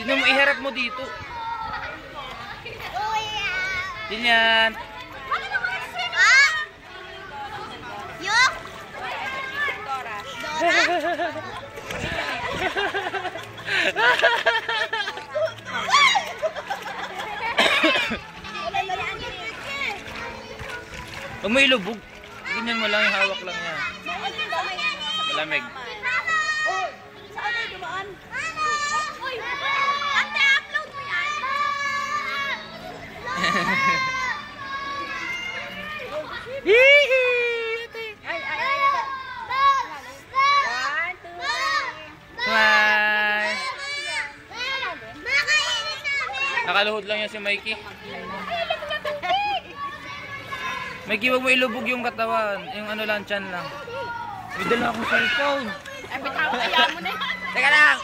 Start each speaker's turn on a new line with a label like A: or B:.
A: Tignan mo, iharap mo dito. Ganyan.
B: Yok.
A: Huwag mo ilubog. Ganyan mo lang, yung hawak lang yan. Malamig.
B: Saan ay dumaan? Ate, upload mo yan.
A: Bye! Nakaluhod lang yan si Mikey. Mikey, wag mo ilubog yung katawan. Yung ano lang, chan lang. May dala akong cellphone.
B: Ay, bitaw, kaya mo na yan.
A: Teka lang,